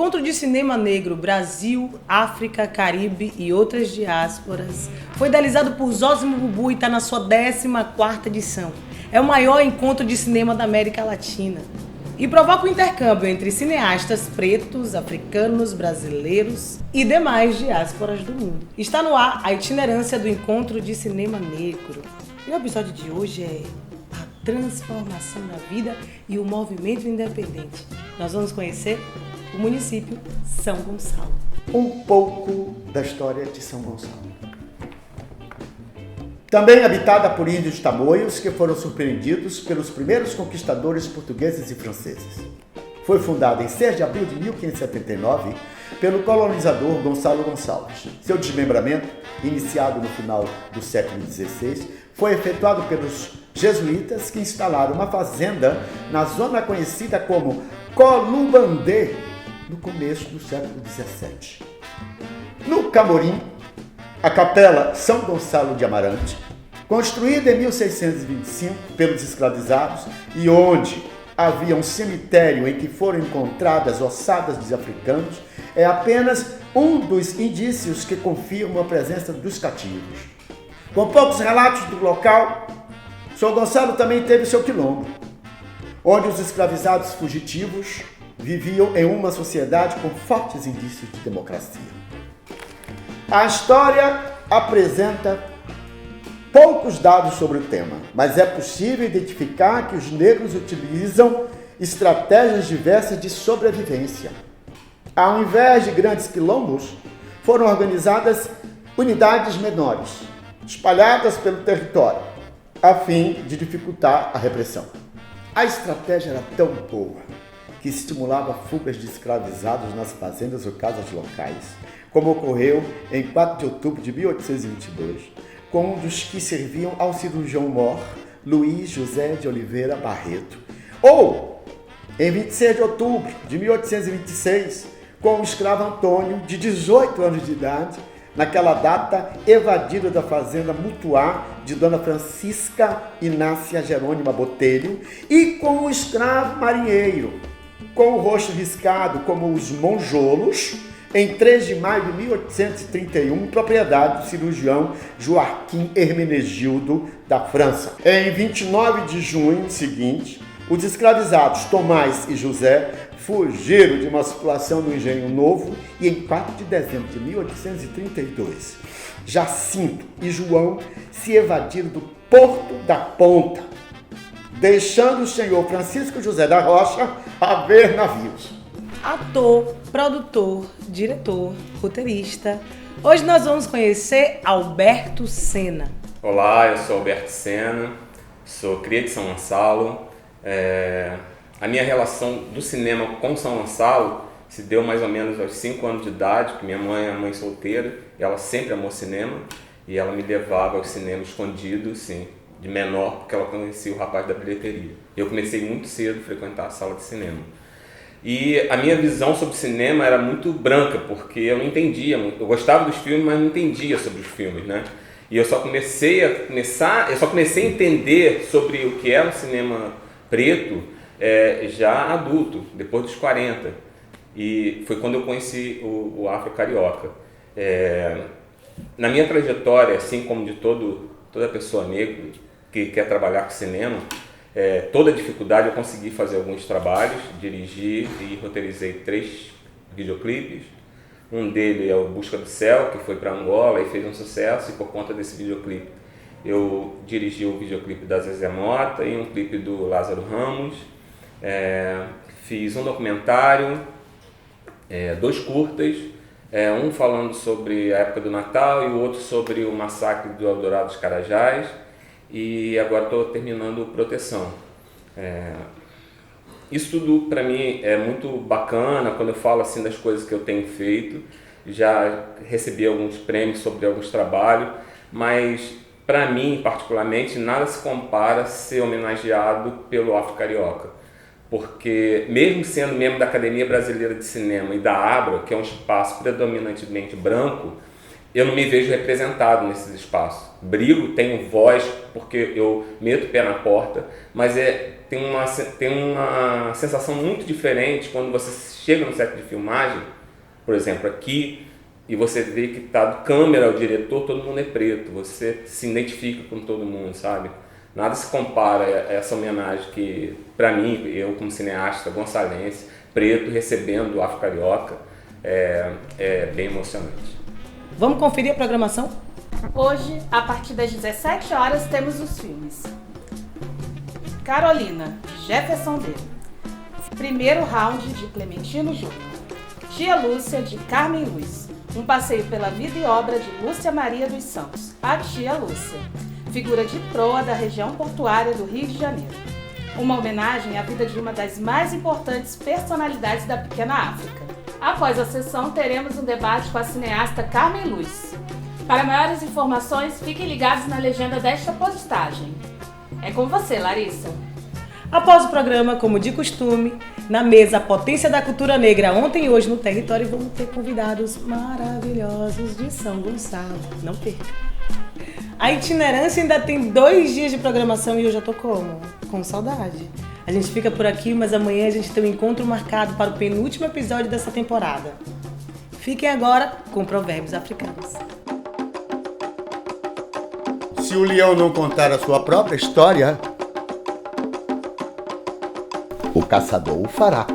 Encontro de Cinema Negro Brasil, África, Caribe e outras diásporas foi idealizado por Zósimo Bubu e está na sua 14ª edição. É o maior encontro de cinema da América Latina e provoca o intercâmbio entre cineastas pretos, africanos, brasileiros e demais diásporas do mundo. Está no ar a itinerância do Encontro de Cinema Negro. E o episódio de hoje é a transformação da vida e o movimento independente. Nós vamos conhecer o município São Gonçalo. Um pouco da história de São Gonçalo. Também habitada por índios tamoios que foram surpreendidos pelos primeiros conquistadores portugueses e franceses. Foi fundada em 6 de abril de 1579 pelo colonizador Gonçalo Gonçalves. Seu desmembramento, iniciado no final do século XVI, foi efetuado pelos jesuítas que instalaram uma fazenda na zona conhecida como Columbandê, no começo do século XVII. No Camorim, a Capela São Gonçalo de Amarante, construída em 1625 pelos escravizados e onde havia um cemitério em que foram encontradas ossadas de africanos, é apenas um dos indícios que confirmam a presença dos cativos. Com poucos relatos do local, São Gonçalo também teve seu quilombo, onde os escravizados fugitivos viviam em uma sociedade com fortes indícios de democracia. A história apresenta poucos dados sobre o tema, mas é possível identificar que os negros utilizam estratégias diversas de sobrevivência. Ao invés de grandes quilombos, foram organizadas unidades menores, espalhadas pelo território, a fim de dificultar a repressão. A estratégia era tão boa que estimulava fugas de escravizados nas fazendas ou casas locais, como ocorreu em 4 de outubro de 1822, com um dos que serviam ao cirurgião-mor Luiz José de Oliveira Barreto. Ou, em 26 de outubro de 1826, com o escravo Antônio, de 18 anos de idade, naquela data evadido da fazenda Mutuá de Dona Francisca Inácia Jerônima Botelho, e com o escravo marinheiro, com o rosto riscado como os monjolos, em 3 de maio de 1831, propriedade do cirurgião Joaquim Hermenegildo da França. Em 29 de junho seguinte, os escravizados Tomás e José fugiram de uma situação no Engenho Novo e em 4 de dezembro de 1832, Jacinto e João se evadiram do Porto da Ponta, deixando o senhor Francisco José da Rocha a ver navios. Ator, produtor, diretor, roteirista. Hoje nós vamos conhecer Alberto Sena. Olá, eu sou Alberto Sena, sou cria de São Gonçalo. A minha relação do cinema com São Gonçalo se deu mais ou menos aos 5 anos de idade, porque minha mãe é mãe solteira, e ela sempre amou cinema, e ela me levava ao cinema escondido, sim, de menor, porque ela conhecia o rapaz da bilheteria. Eu comecei muito cedo a frequentar a sala de cinema. E a minha visão sobre cinema era muito branca, porque eu não entendia muito. Eu gostava dos filmes, mas não entendia sobre os filmes, né? E eu só comecei a entender sobre o que era o cinema preto já adulto, depois dos 40. E foi quando eu conheci o Afro Carioca. Na minha trajetória, assim como de toda pessoa negra que quer trabalhar com cinema, toda dificuldade eu consegui fazer alguns trabalhos, dirigi e roteirizei 3 videoclipes. Um deles é o Busca do Céu, que foi para Angola e fez um sucesso, e por conta desse videoclipe eu dirigi o videoclipe da Zezé Mota e um clipe do Lázaro Ramos. Fiz um documentário, 2 curtas, um falando sobre a época do Natal e o outro sobre o massacre do Eldorado dos Carajás. E agora estou terminando Proteção. Isso tudo para mim é muito bacana quando eu falo assim das coisas que eu tenho feito. Já recebi alguns prêmios sobre alguns trabalhos, mas para mim particularmente nada se compara a ser homenageado pelo Afro Carioca. Porque mesmo sendo membro da Academia Brasileira de Cinema e da ABRA, que é um espaço predominantemente branco, eu não me vejo representado nesses espaços. Brigo, tenho voz, porque eu meto o pé na porta, mas tem uma sensação muito diferente quando você chega no set de filmagem, por exemplo, aqui, e você vê que tá do câmera ao diretor, todo mundo é preto, você se identifica com todo mundo, sabe? Nada se compara a essa homenagem que, para mim, eu como cineasta gonçalense, preto, recebendo o Afro-Carioca, é bem emocionante. Vamos conferir a programação? Hoje, a partir das 17 horas, temos os filmes. Carolina, de Jefferson D. Primeiro Round, de Clementino Júnior. Tia Lúcia, de Carmen Luz. Um passeio pela vida e obra de Lúcia Maria dos Santos, a Tia Lúcia. Figura de proa da região portuária do Rio de Janeiro. Uma homenagem à vida de uma das mais importantes personalidades da pequena África. Após a sessão, teremos um debate com a cineasta Carmen Luz. Para maiores informações, fiquem ligados na legenda desta postagem. É com você, Larissa. Após o programa, como de costume, na mesa A Potência da Cultura Negra, ontem e hoje no território, vamos ter convidados maravilhosos de São Gonçalo. Não perca. A itinerância ainda tem 2 dias de programação e eu já tô com saudade. A gente fica por aqui, mas amanhã a gente tem um encontro marcado para o penúltimo episódio dessa temporada. Fiquem agora com Provérbios Africanos. Se o leão não contar a sua própria história, o caçador o fará.